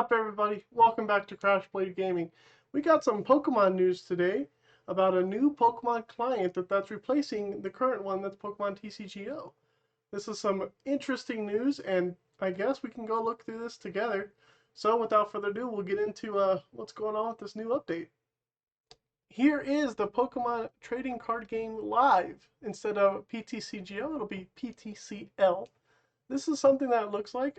up, everybody? Welcome back to Crash Blade Gaming. We got some Pokemon news today about a new Pokemon client that's replacing the current one that's Pokémon TCGO. This is some interesting news, and I guess we can go look through this together. So without further ado, we'll get into what's going on with this new update. Here is the Pokemon trading card game live. Instead of PTCGO, it'll be PTCL. This is something that it looks like.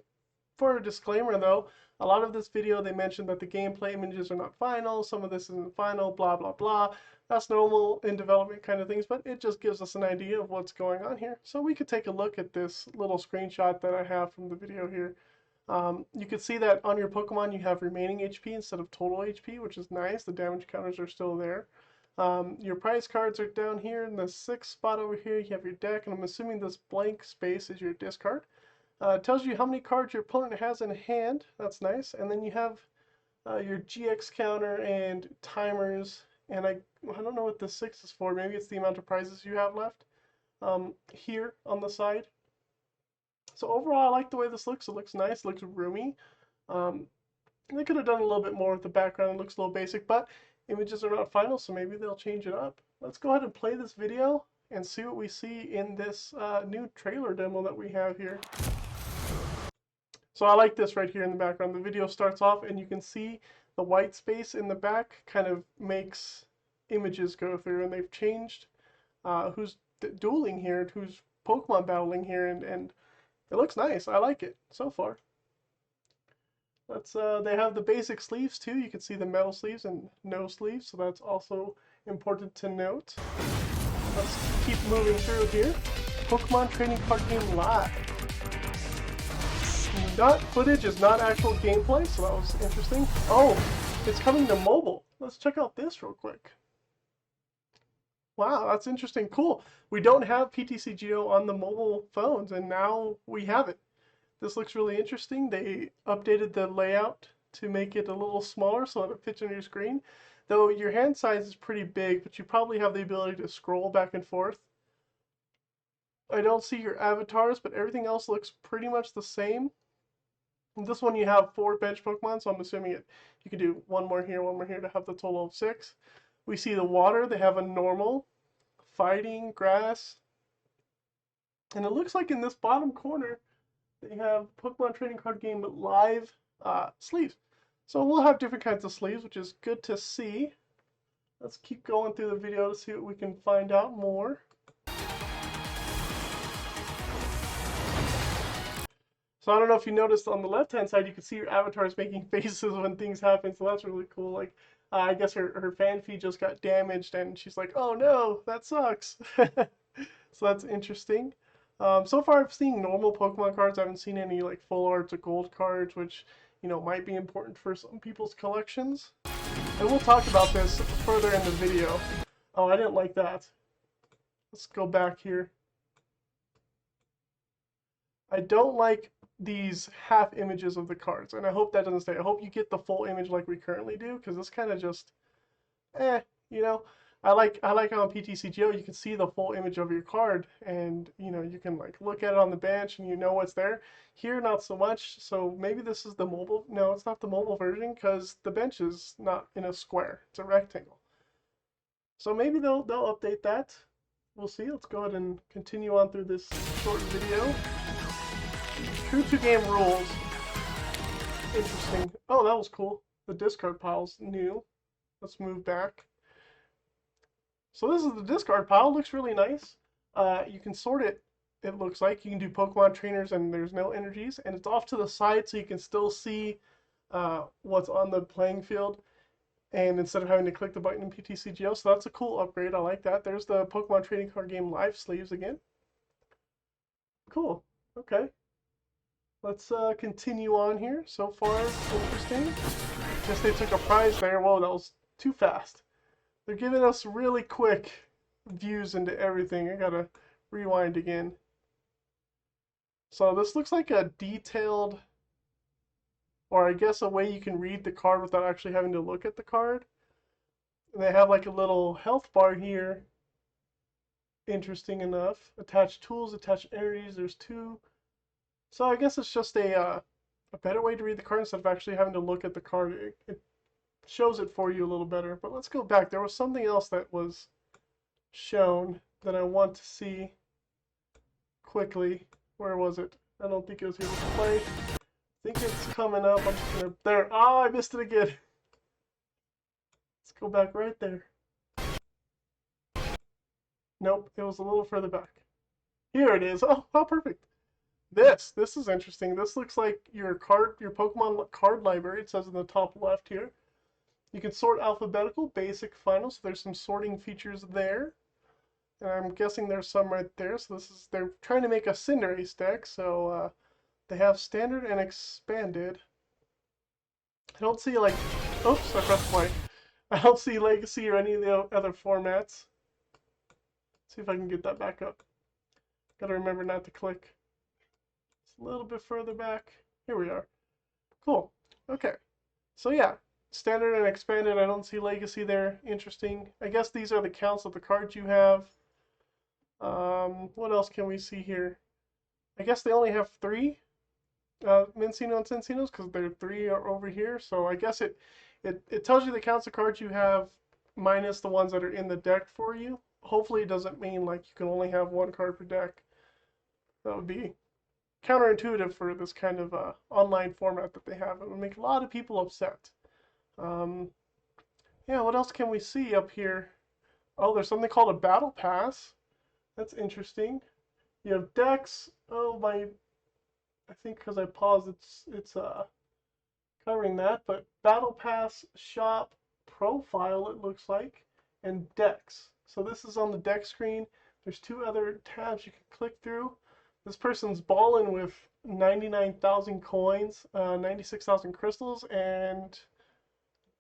For a disclaimer though, a lot of this video they mentioned that the gameplay images are not final, some of this isn't final, blah blah blah. That's normal in development kind of things, but it just gives us an idea of what's going on here. So we could take a look at this little screenshot that I have from the video here. You can see that on your Pokemon you have remaining HP instead of total HP, which is nice. The damage counters are still there. Your prize cards are down here in the 6th spot over here. You have your deck, and I'm assuming this blank space is your discard. It tells you how many cards your opponent has in hand. That's nice. And then you have your GX counter and timers. And I don't know what the 6 is for. Maybe it's the amount of prizes you have left here on the side. So overall, I like the way this looks. It looks nice. It looks roomy. They could have done a little bit more with the background. It looks a little basic, but images are not final, so maybe they'll change it up. Let's go ahead and play this video and see what we see in this new trailer demo that we have here. So I like this right here in the background. The video starts off and you can see the white space in the back kind of makes images go through, and they've changed who's dueling here, who's Pokemon battling here, and it looks nice. I like it so far. They have the basic sleeves too. You can see the metal sleeves and no sleeves, so that's also important to note. Let's keep moving through here. Pokemon Trading Card Game Live. Not footage is not actual gameplay, so that was interesting. Oh, it's coming to mobile. Let's check out this real quick. Wow, that's interesting. Cool. We don't have PTCGO on the mobile phones, and now we have it. This looks really interesting. They updated the layout to make it a little smaller so that it fits on your screen. Though your hand size is pretty big, but you probably have the ability to scroll back and forth. I don't see your avatars, but everything else looks pretty much the same. In this one you have 4 bench Pokemon, so I'm assuming you can do one more here to have the total of 6. We see the water. They have a normal, fighting, grass. And it looks like in this bottom corner they have Pokemon Trading Card Game Live sleeves. So we'll have different kinds of sleeves, which is good to see. Let's keep going through the video to see what we can find out more. So I don't know if you noticed on the left-hand side, you can see your avatars making faces when things happen. So that's really cool. Like, I guess her fan feed just got damaged, and she's like, "Oh no, that sucks." So that's interesting. So far, I've seen normal Pokemon cards. I haven't seen any like full arts or gold cards, which might be important for some people's collections. And we'll talk about this further in the video. Oh, I didn't like that. Let's go back here. I don't like these half images of the cards, and I hope that doesn't stay. I hope you get the full image like we currently do, because this kind of just I like how on PTCGO you can see the full image of your card, and you can like look at it on the bench and what's there. Here not so much, so maybe this is the mobile. No, it's not the mobile version, because the bench is not in a square, it's a rectangle. So maybe they'll update that. We'll see. Let's go ahead and continue on through this short video. True to game rules. Interesting. Oh, that was cool. The discard pile's new. Let's move back. So this is the discard pile. Looks really nice. You can sort it. It looks like you can do Pokemon trainers and there's no energies, and it's off to the side so you can still see what's on the playing field, and instead of having to click the button in PTCGO. So that's a cool upgrade. I like that. There's the Pokemon Trading Card Game Live sleeves again. Cool. Okay. Let's continue on here. So far, interesting. Guess they took a prize there. Whoa, that was too fast. They're giving us really quick views into everything. I gotta rewind again. So this looks like a detailed, or I guess a way you can read the card without actually having to look at the card. And they have like a little health bar here. Interesting enough. Attach tools, attach areas. There's 2. So I guess it's just a a better way to read the card instead of actually having to look at the card. It shows it for you a little better. But let's go back. There was something else that was shown that I want to see quickly. Where was it? I don't think it was here. Let's play. I think it's coming up. I'm just gonna, there. Oh, I missed it again. Let's go back right there. Nope, it was a little further back. Here it is. Oh, how perfect. This is interesting. This looks like your Pokemon card library. It says in the top left here. You can sort alphabetical, basic, final. So there's some sorting features there. And I'm guessing there's some right there. So they're trying to make a Cinderace deck. So they have standard and expanded. I don't see like, oops, I pressed play. I don't see Legacy or any of the other formats. Let's see if I can get that back up. Gotta remember not to click. It's a little bit further back. Here we are. Cool. Okay. So yeah, standard and expanded. I don't see Legacy there. Interesting. I guess these are the counts of the cards you have. What else can we see here? I guess they only have 3 Mincino and Cincinnos because their 3 are over here. So I guess it tells you the counts of cards you have minus the ones that are in the deck for you. Hopefully it doesn't mean like you can only have 1 card per deck. That would be counterintuitive for this kind of online format that they have. It would make a lot of people upset. Yeah, what else can we see up here? Oh, there's something called a battle pass. That's interesting. You have decks. Oh my, I think because I paused, it's covering that. But battle pass, shop, profile, it looks like, and decks. So this is on the deck screen. There's 2 other tabs you can click through. This person's balling with 99,000 coins, 96,000 crystals, and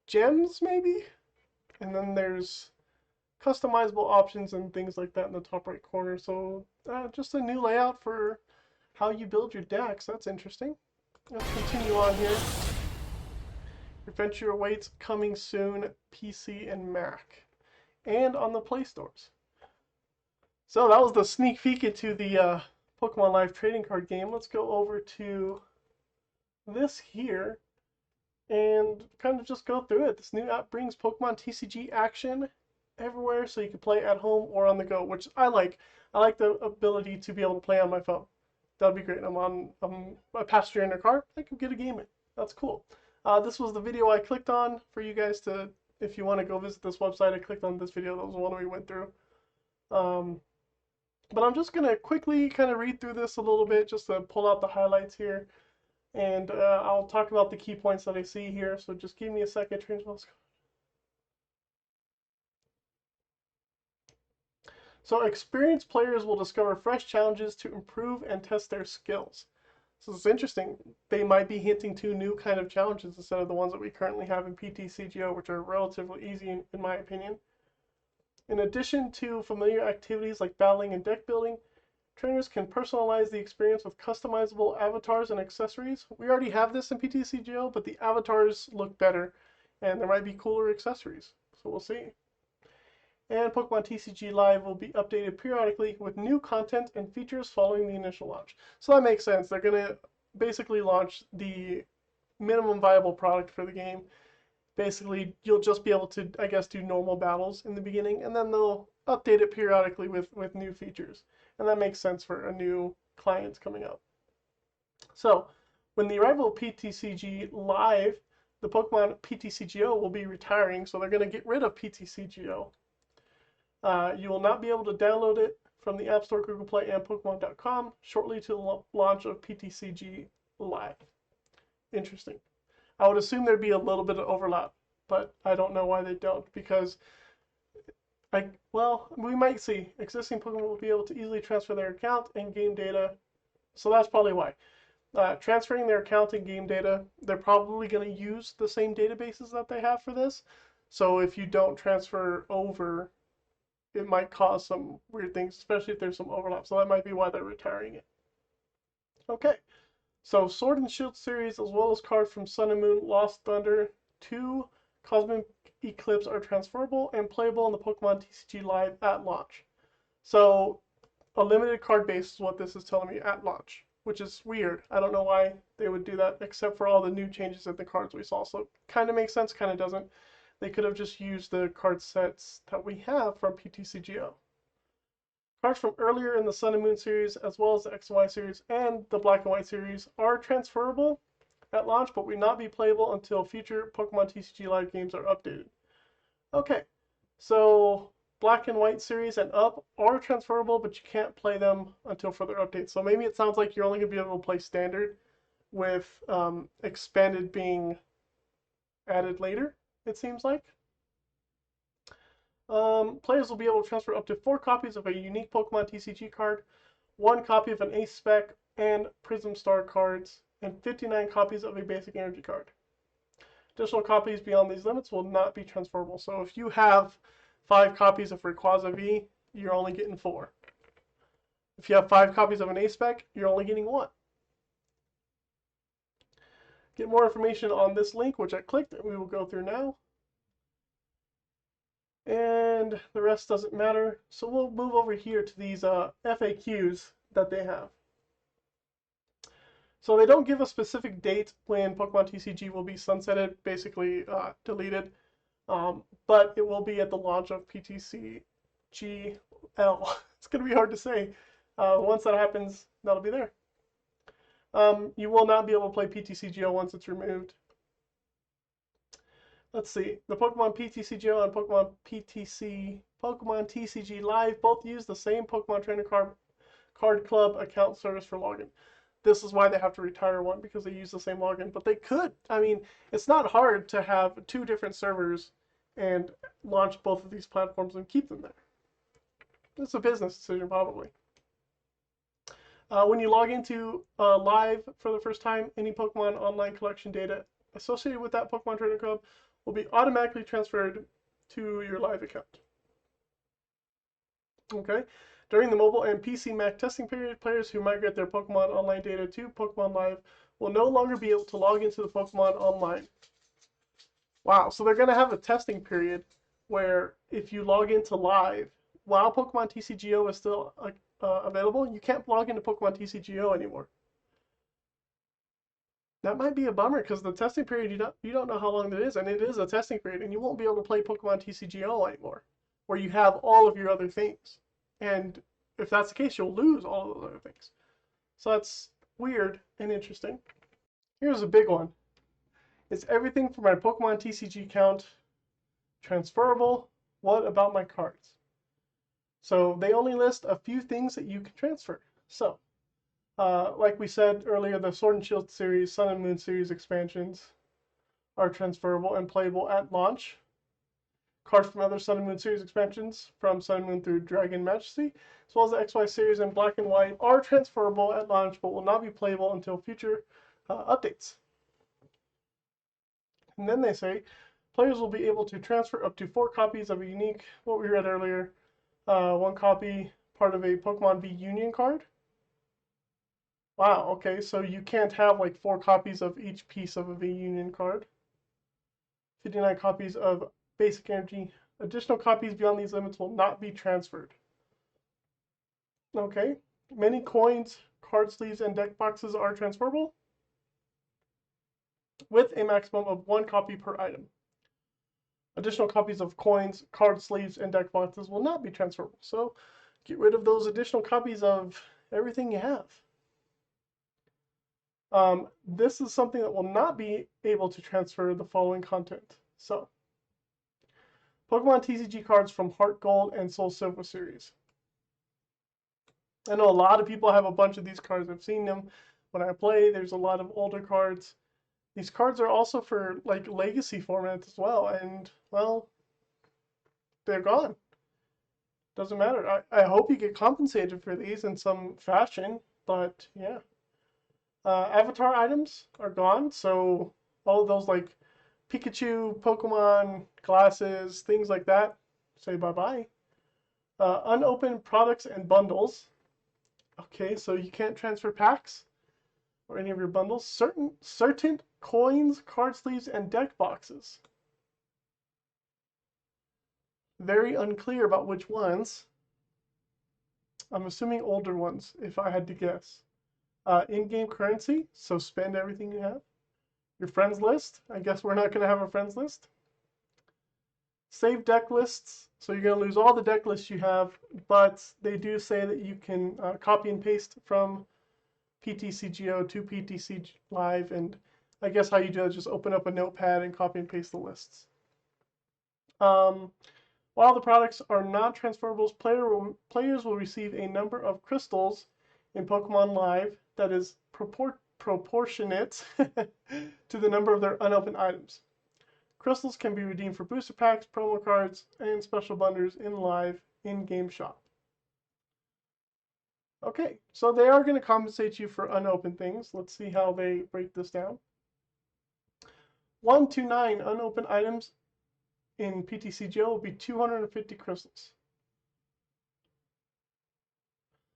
gems maybe? And then there's customizable options and things like that in the top right corner. So just a new layout for how you build your decks. That's interesting. Let's continue on here. Your adventure awaits, coming soon, PC and Mac, and on the Play Stores. So that was the sneak peek into the Pokemon Live trading card game. Let's go over to this here and kind of just go through it. This new app brings Pokemon TCG action everywhere so you can play at home or on the go, which I like. I like the ability to be able to play on my phone. That'd be great. I'm a passenger in a car. I can get a game in. That's cool. This was the video I clicked on for you guys to, if you want to go visit this website, I clicked on this video. That was the one we went through. But I'm just going to quickly kind of read through this a little bit just to pull out the highlights here. And I'll talk about the key points that I see here. So just give me a second. So experienced players will discover fresh challenges to improve and test their skills. So it's interesting. They might be hinting to new kind of challenges instead of the ones that we currently have in PTCGO, which are relatively easy in my opinion. In addition to familiar activities like battling and deck building, trainers can personalize the experience with customizable avatars and accessories. We already have this in PTCGO, but the avatars look better, and there might be cooler accessories. So we'll see. And Pokemon TCG Live will be updated periodically with new content and features following the initial launch. So that makes sense. They're going to basically launch the minimum viable product for the game. Basically, you'll just be able to, I guess, do normal battles in the beginning, and then they'll update it periodically with new features. And that makes sense for a new client coming out. So, when the arrival of PTCG Live, the Pokemon PTCGO will be retiring, so they're going to get rid of PTCGO. You will not be able to download it from the App Store, Google Play, and Pokemon.com shortly to the launch of PTCG Live. Interesting. I would assume there'd be a little bit of overlap, but I don't know why they don't, because well, we might see. Existing Pokemon will be able to easily transfer their account and game data, so that's probably why. Transferring their account and game data, they're probably going to use the same databases that they have for this, so if you don't transfer over, it might cause some weird things, especially if there's some overlap. So that might be why they're retiring it. Okay, so Sword and Shield series, as well as cards from Sun and Moon, Lost Thunder, 2 Cosmic Eclipse are transferable and playable in the Pokemon TCG Live at launch. So a limited card base is what this is telling me at launch. which is weird. I don't know why they would do that, except for all the new changes in the cards we saw. So kind of makes sense, kind of doesn't. They could have just used the card sets that we have from PTCGO. Cards from earlier in the Sun and Moon series, as well as the X and Y series and the Black and White series, are transferable at launch, but will not be playable until future Pokemon TCG Live games are updated. Okay, so Black and White series and up are transferable, but you can't play them until further updates. So maybe it sounds like you're only going to be able to play standard, with expanded being added later, it seems like. Players will be able to transfer up to 4 copies of a unique Pokemon TCG card, 1 copy of an Ace Spec and Prism Star cards, and 59 copies of a Basic Energy card. Additional copies beyond these limits will not be transferable. So if you have 5 copies of Rayquaza V, you're only getting 4. If you have 5 copies of an Ace Spec, you're only getting 1. Get more information on this link, which I clicked, and we will go through now. And the rest doesn't matter. So we'll move over here to these FAQs that they have. So they don't give a specific date when Pokemon TCG will be sunsetted, basically deleted, but it will be at the launch of PTCGL. It's going to be hard to say. Once that happens, that'll be there. You will not be able to play PTCGO once it's removed. Let's see. The Pokemon PTCGO and Pokemon TCG Live both use the same Pokemon Trainer Card Club account service for login. This is why they have to retire one, because they use the same login. But they could. I mean, it's not hard to have 2 different servers and launch both of these platforms and keep them there. It's a business decision, probably. When you log into Live for the first time, any Pokemon online collection data associated with that Pokemon Trainer Club will be automatically transferred to your Live account. Okay. During the mobile and PC Mac testing period, players who migrate their Pokemon Online data to Pokemon Live will no longer be able to log into the Pokemon Online. Wow, so they're going to have a testing period where if you log into Live, while Pokemon TCGO is still available, you can't log into Pokemon TCGO anymore. That might be a bummer, because the testing period, you don't know how long that is, and it is a testing period, and you won't be able to play Pokemon TCGO anymore, where you have all of your other things. And if that's the case, you'll lose all of those other things. So that's weird and interesting. Here's a big one. Is everything from my Pokemon TCG account transferable? What about my cards? So they only list a few things that you can transfer. So, like we said earlier, the Sword and Shield series, Sun and Moon series expansions are transferable and playable at launch. Cards from other Sun and Moon series expansions, from Sun and Moon through Dragon Majesty, as well as the XY series and Black and White, are transferable at launch, but will not be playable until future updates. And then they say, players will be able to transfer up to 4 copies of a unique, what we read earlier, 1 copy, part of a Pokemon V Union card. Wow, okay, so you can't have like 4 copies of each piece of a V Union card. 59 copies of Basic Energy. Additional copies beyond these limits will not be transferred. Okay. Many coins, card sleeves, and deck boxes are transferable, with a maximum of 1 copy per item. Additional copies of coins, card sleeves, and deck boxes will not be transferable. So get rid of those additional copies of everything you have. This is something that will not be able to transfer the following content. So, Pokemon TCG cards from Heart Gold and Soul Silver series. I know a lot of people have a bunch of these cards. I've seen them when I play. There's a lot of older cards. These cards are also for like legacy formats as well, and well, they're gone. Doesn't matter. I hope you get compensated for these in some fashion, but yeah. Avatar items are gone, so all of those like Pikachu, Pokemon, glasses, things like that, say bye-bye. Unopened products and bundles. Okay, so you can't transfer packs or any of your bundles. Certain coins, card sleeves, and deck boxes. Very unclear about which ones. I'm assuming older ones, if I had to guess. In-game currency, so spend everything you have. Your friends list, I guess we're not going to have a friends list. Save deck lists, so you're going to lose all the deck lists you have, but they do say that you can copy and paste from PTCGO to PTCG Live, and I guess how you do it is just open up a notepad and copy and paste the lists. While the products are not transferables, players will receive a number of crystals in Pokemon Live that is proportionate to the number of their unopened items. Crystals can be redeemed for booster packs, promo cards, and special bundles in Live in-game shop. Okay, so they are going to compensate you for unopened things. Let's see how they break this down. 1 to 9 unopened items in PTCGO will be 250 crystals.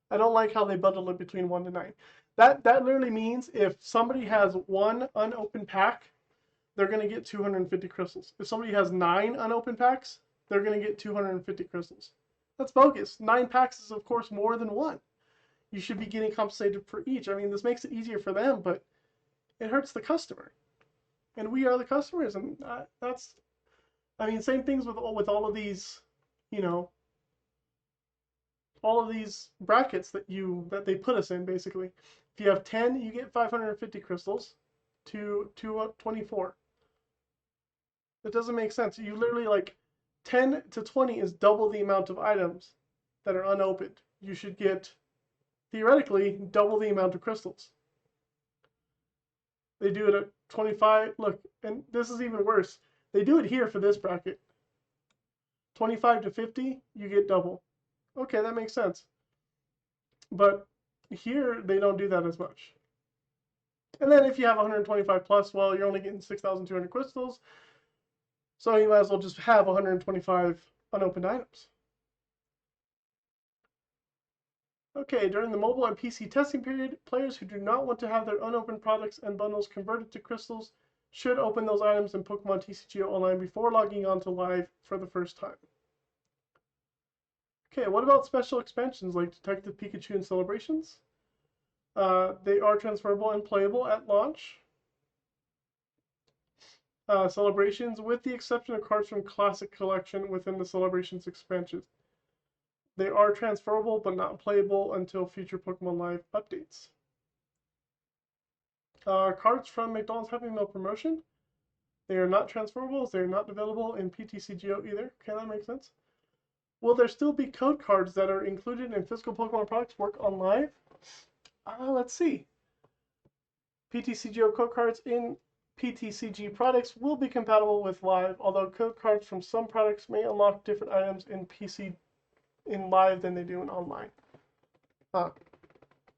I don't like how they bundle it between 1 to 9. That literally means if somebody has 1 unopened pack, they're going to get 250 crystals. If somebody has 9 unopened packs, they're going to get 250 crystals. That's bogus. 9 packs is, of course, more than 1. You should be getting compensated for each. I mean, this makes it easier for them, but it hurts the customer. And we are the customers, and that's, I mean, same things with all of these, you know, all of these brackets that they put us in, basically. If you have 10, you get 550 crystals to 24. That doesn't make sense. You literally, like, 10 to 20 is double the amount of items that are unopened. You should get, theoretically, double the amount of crystals. They do it at 25. Look, and this is even worse. They do it here for this bracket. 25 to 50, you get double. Okay, that makes sense. But here, they don't do that as much. And then if you have 125 plus, well, you're only getting 6,200 crystals. So you might as well just have 125 unopened items. Okay, during the mobile and PC testing period, players who do not want to have their unopened products and bundles converted to crystals should open those items in Pokemon TCGO Online before logging on to Live for the first time. Okay, what about special expansions like Detective Pikachu and Celebrations? They are transferable and playable at launch. Celebrations, with the exception of cards from Classic Collection within the Celebrations expansion. They are transferable but not playable until future Pokemon Live updates. Cards from McDonald's Happy Meal promotion. They are not transferable as they are not available in PTCGO either. Okay, that makes sense. Will there still be code cards that are included in physical Pokemon products work on Live? Let's see. PTCGO code cards in PTCG products will be compatible with Live, although code cards from some products may unlock different items in Live than they do in online.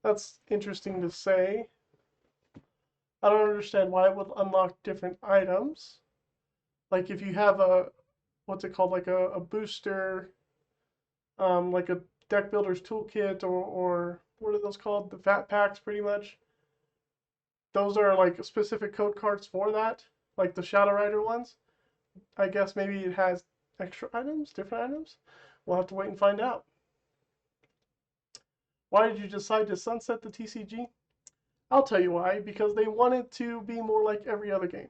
That's interesting to say. I don't understand why it would unlock different items. Like if you have a, what's it called, like a booster, like a deck builder's toolkit, or what are those called? The fat packs, pretty much. Those are like specific code cards for that, like the Shadow Rider ones. I guess maybe it has extra items, different items. We'll have to wait and find out. Why did you decide to sunset the TCG? I'll tell you why. Because they wanted to be more like every other game.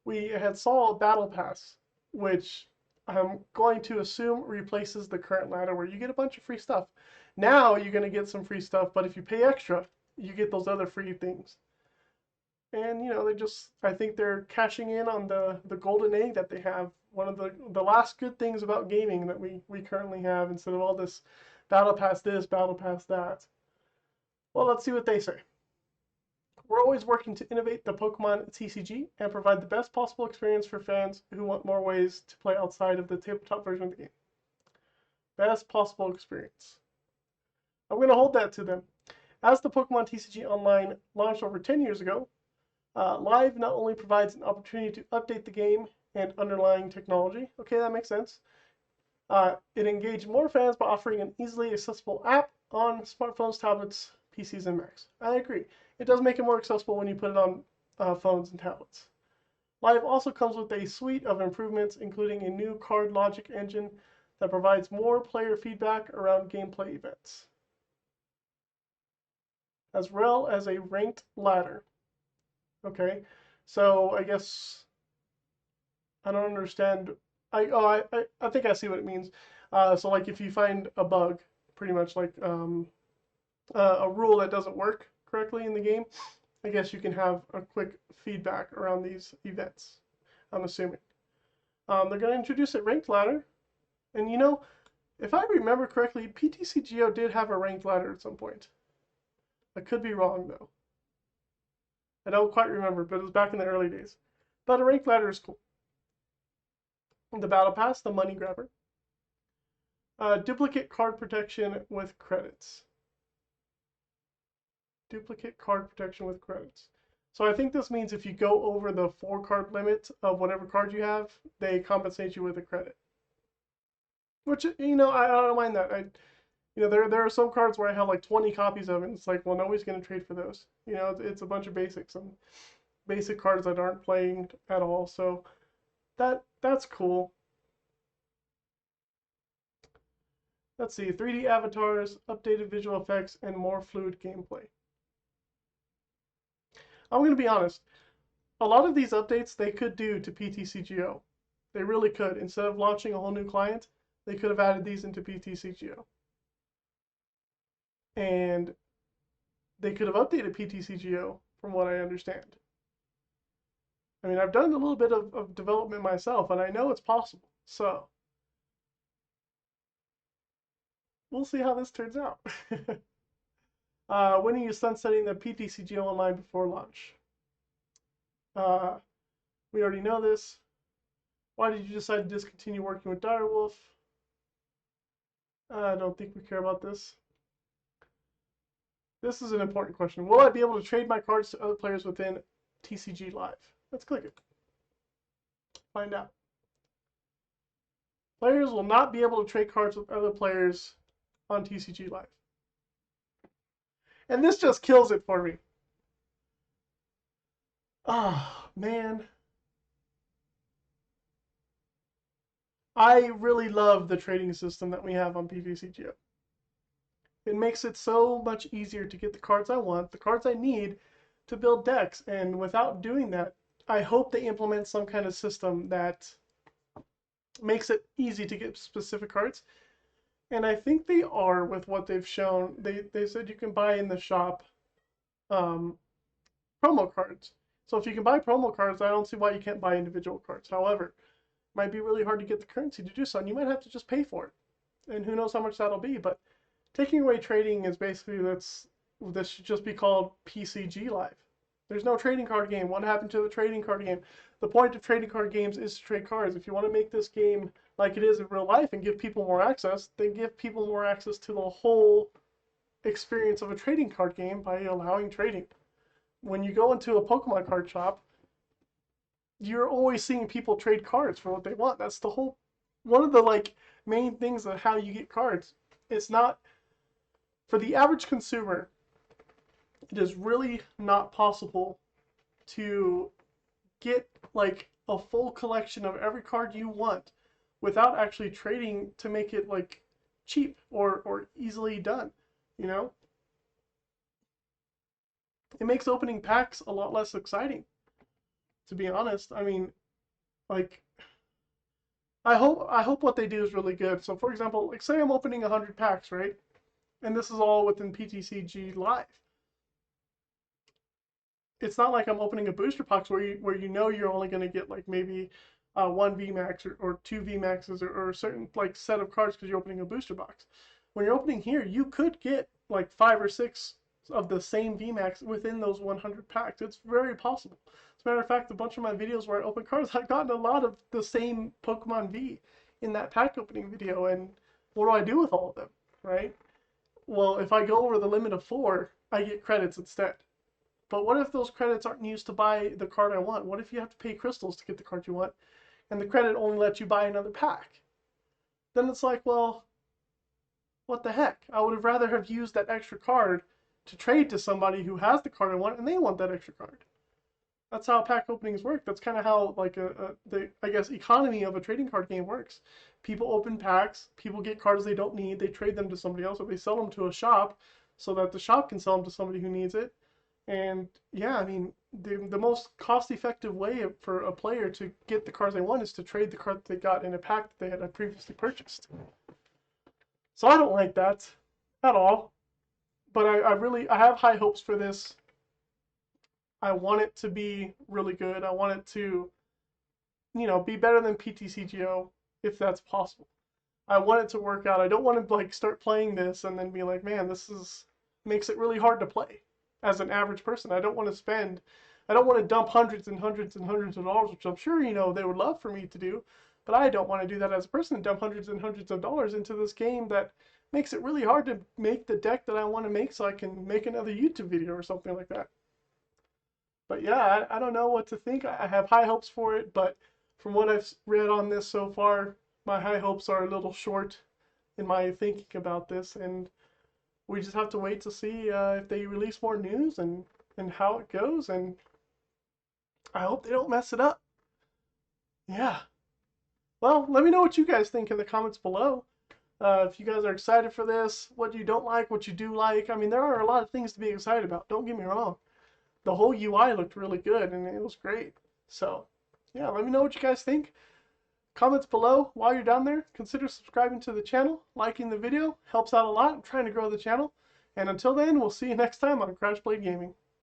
We had saw a Battle Pass, which I'm going to assume replaces the current ladder where you get a bunch of free stuff. Now you're going to get some free stuff, but if you pay extra, you get those other free things. And, you know, I think they're cashing in on the golden egg that they have. One of the last good things about gaming that we currently have, instead of all this Battle Pass this, Battle Pass that. Well, let's see what they say. We're always working to innovate the Pokemon TCG and provide the best possible experience for fans who want more ways to play outside of the tabletop version of the game. Best possible experience. I'm going to hold that to them. As the Pokemon TCG Online launched over 10 years ago, Live not only provides an opportunity to update the game and underlying technology. Okay, that makes sense. It engaged more fans by offering an easily accessible app on smartphones, tablets, PCs, and Macs. I agree. It does make it more accessible when you put it on phones and tablets. Live also comes with a suite of improvements, including a new card logic engine that provides more player feedback around gameplay events. as well as a ranked ladder. Okay, so I guess I don't understand. I think I see what it means. So like if you find a bug, pretty much like a rule that doesn't work correctly in the game, I guess you can have a quick feedback around these events. I'm assuming. They're going to introduce a ranked ladder, and you know, if I remember correctly, PTCGO did have a ranked ladder at some point. I could be wrong though. I don't quite remember, but it was back in the early days. But a ranked ladder is cool. The battle pass, the money grabber. Duplicate card protection with credits. Duplicate card protection with credits. So I think this means if you go over the 4-card limit of whatever card you have, they compensate you with a credit. Which, you know, I don't mind that. There are some cards where I have like 20 copies of it, and it's like, well, nobody's going to trade for those. You know, it's a bunch of basics and basic cards that aren't playing at all. So that's cool. Let's see, 3D avatars, updated visual effects, and more fluid gameplay. I'm going to be honest. A lot of these updates they could do to PTCGO. They really could. Instead of launching a whole new client, they could have added these into PTCGO. And they could have updated PTCGO from what I understand. I mean, I've done a little bit of development myself, and I know it's possible. So, we'll see how this turns out. When are you sunsetting the PTCGO Online before launch? We already know this. Why did you decide to discontinue working with Direwolf? I don't think we care about this. This is an important question. Will I be able to trade my cards to other players within TCG Live? Let's click it. Find out. Players will not be able to trade cards with other players on TCG Live. And this just kills it for me. Ah, man. I really love the trading system that we have on PTCGO. It makes it so much easier to get the cards I want, the cards I need to build decks. And without doing that, I hope they implement some kind of system that makes it easy to get specific cards. And I think they are with what they've shown. They said you can buy in the shop promo cards. So if you can buy promo cards, I don't see why you can't buy individual cards. However, it might be really hard to get the currency to do so, and you might have to just pay for it. And who knows how much that'll be, but taking away trading is basically, this should just be called PCG Live. There's no trading card game. What happened to the trading card game? The point of trading card games is to trade cards. If you want to make this game like it is in real life and give people more access, then give people more access to the whole experience of a trading card game by allowing trading. When you go into a Pokemon card shop, you're always seeing people trade cards for what they want. That's the whole, one of the main things of how you get cards. It's not, for the average consumer, it is really not possible to get like a full collection of every card you want without actually trading to make it like cheap or easily done, you know? It makes opening packs a lot less exciting, to be honest. I mean, like, I hope what they do is really good. So for example, like say I'm opening 100 packs, right? And this is all within PTCG Live. It's not like I'm opening a booster box where you know you're only going to get like maybe one VMAX or two VMAXs or a certain like set of cards because you're opening a booster box. When you're opening here, you could get like 5 or 6 of the same VMAX within those 100 packs. It's very possible. As a matter of fact, a bunch of my videos where I open cards, I've gotten a lot of the same Pokemon V in that pack opening video. And what do I do with all of them, right? Well, if I go over the limit of 4, I get credits instead. But what if those credits aren't used to buy the card I want? What if you have to pay crystals to get the card you want, and the credit only lets you buy another pack? Then it's like, well, what the heck? I would have rather have used that extra card to trade to somebody who has the card I want, and they want that extra card. That's how pack openings work. That's kind of how like the I guess economy of a trading card game works. People open packs, people get cards they don't need, they trade them to somebody else, or they sell them to a shop so that the shop can sell them to somebody who needs it. And yeah, I mean, the most cost-effective way for a player to get the cards they want is to trade the card that they got in a pack that they had previously purchased. So I don't like that at all. But I have high hopes for this. I want it to be really good. I want it to, be better than PTCGO if that's possible. I want it to work out. I don't want to like start playing this and then be like, man, makes it really hard to play as an average person. I don't want to dump hundreds and hundreds and hundreds of dollars, which I'm sure, they would love for me to do, but I don't want to do that as a person, dump hundreds and hundreds of dollars into this game that makes it really hard to make the deck that I want to make so I can make another YouTube video or something like that. But yeah, I don't know what to think. I have high hopes for it, but from what I've read on this so far, my high hopes are a little short in my thinking about this, and we just have to wait to see if they release more news and how it goes, and I hope they don't mess it up. Yeah. Well, let me know what you guys think in the comments below. If you guys are excited for this, what you don't like, what you do like. I mean, there are a lot of things to be excited about. Don't get me wrong. The whole UI looked really good, and it was great. So, yeah, let me know what you guys think. Comments below. While you're down there, consider subscribing to the channel. Liking the video helps out a lot. I'm trying to grow the channel. And until then, we'll see you next time on Crash Blade Gaming.